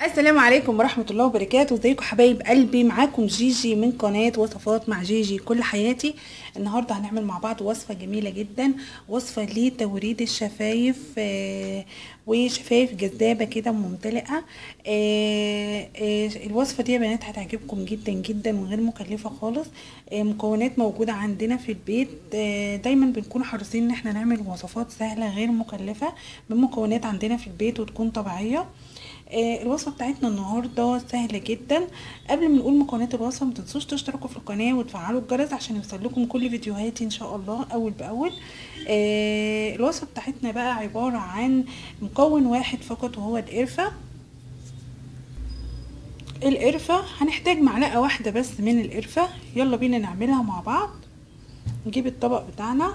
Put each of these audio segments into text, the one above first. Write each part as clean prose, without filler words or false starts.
السلام عليكم ورحمة الله وبركاته. ازيكم حبايب قلبي؟ معاكم جيجي من قناة وصفات مع جيجي كل حياتي. النهاردة هنعمل مع بعض وصفة جميلة جدا، وصفة لتوريد الشفايف وشفايف جذابة كده ممتلئة. الوصفة دي يا بنات هتعجبكم جدا جدا وغير مكلفة خالص. مكونات موجودة عندنا في البيت. دايما بنكون حريصين ان احنا نعمل وصفات سهلة غير مكلفة بمكونات عندنا في البيت وتكون طبيعية. الوصفه بتاعتنا النهارده سهله جدا. قبل ما نقول مكونات الوصفه ما تنسوش تشتركوا في القناه وتفعلوا الجرس عشان يوصلكم كل فيديوهاتي ان شاء الله اول باول. الوصفه بتاعتنا بقى عباره عن مكون واحد فقط وهو القرفه. هنحتاج معلقه واحده بس من القرفه. يلا بينا نعملها مع بعض. نجيب الطبق بتاعنا،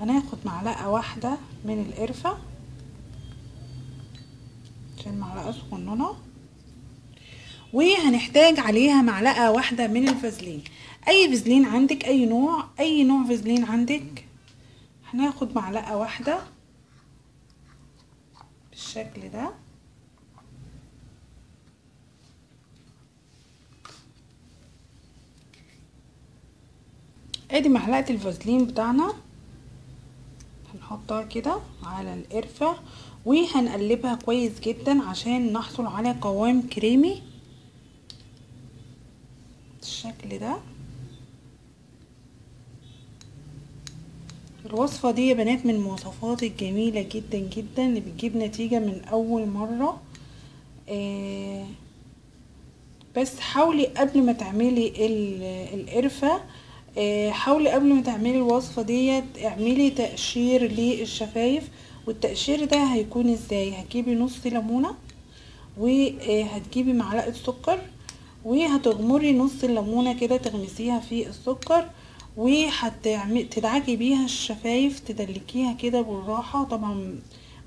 هناخد معلقه واحده من القرفه عشان معلقه صغننه، وهنحتاج عليها معلقة واحدة من الفازلين. اي فازلين عندك، اي نوع فازلين عندك. هناخد معلقة واحدة بالشكل ده. ادي معلقة الفازلين بتاعنا، هنحطها كده على القرفة وهنقلبها كويس جدا عشان نحصل على قوام كريمي بالشكل ده. الوصفة دي يا بنات من المواصفات الجميلة جدا جدا اللي بتجيب نتيجة من اول مرة. بس حاولي قبل ما تعملي القرفة، حاولي قبل ما تعملي الوصفة ديت اعملي تقشير للشفايف. والتقشير ده هيكون ازاي؟ هتجيبي نص ليمونة وهتجيبي معلقة سكر وهتغمري نص الليمونة كده تغمسيها في السكر وهتدعكي بيها الشفايف، تدلكيها كده بالراحة. طبعا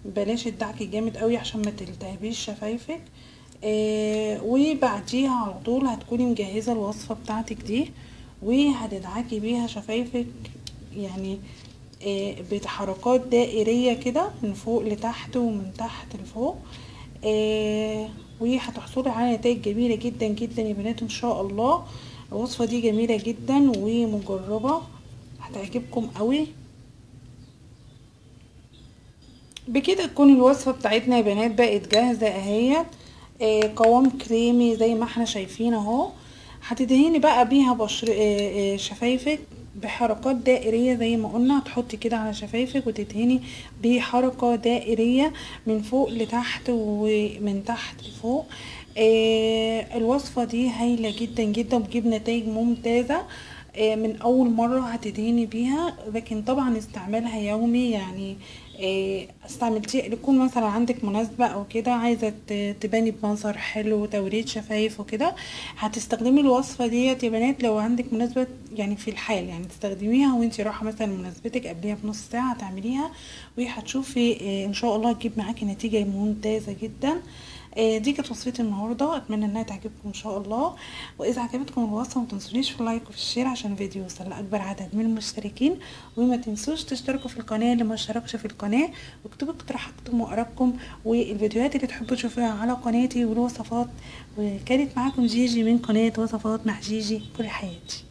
بلاش الدعك جامد قوي عشان ما تلتهبيش شفايفك. وبعديها على طول هتكوني مجهزة الوصفة بتاعتك دي وهتدعكي بيها شفايفك، يعني بحركات دائرية كده من فوق لتحت ومن تحت لفوق. وهتحصلي على نتائج جميلة جدا جدا يا بنات ان شاء الله. الوصفة دي جميلة جدا ومجربة، هتعجبكم قوي. بكده تكون الوصفة بتاعتنا يا بنات بقت جاهزة اهيت. قوام كريمي زي ما احنا شايفين اهو. هتدهني بقى بيها بشر شفايفك بحركات دائرية زي ما قلنا. هتحطي كده على شفايفك وتدهني بحركة دائرية من فوق لتحت ومن تحت لفوق. الوصفة دي هايلة جدا جدا وبتجيب نتائج ممتازة. من اول مرة هتدهني بيها، لكن طبعا استعمالها يومي. يعني استعملتيه يكون مثلا عندك مناسبة او كده عايزة تباني بمنظر حلو وتوريد شفايف وكده، هتستخدمي الوصفة ديت يا بنات. لو عندك مناسبة يعني في الحال يعني تستخدميها وانتي رايحة مثلا مناسبتك قبليها بنص ساعة تعمليها وهتشوفي ان شاء الله تجيب معاكي نتيجة ممتازة جدا. دي كانت وصفتي النهارده، اتمنى انها تعجبكم ان شاء الله. واذا عجبتكم الوصفه ما تنسونيش في اللايك وفي الشير عشان الفيديو يوصل لاكبر عدد من المشتركين. وما تنسوش تشتركوا في القناه اللي ما اشتركش في القناه، واكتبوا اقتراحاتكم وارائكم والفيديوهات اللي تحبوا تشوفوها على قناتي والوصفات. وكانت معاكم جيجي من قناه وصفات مع جيجي كل حياتي.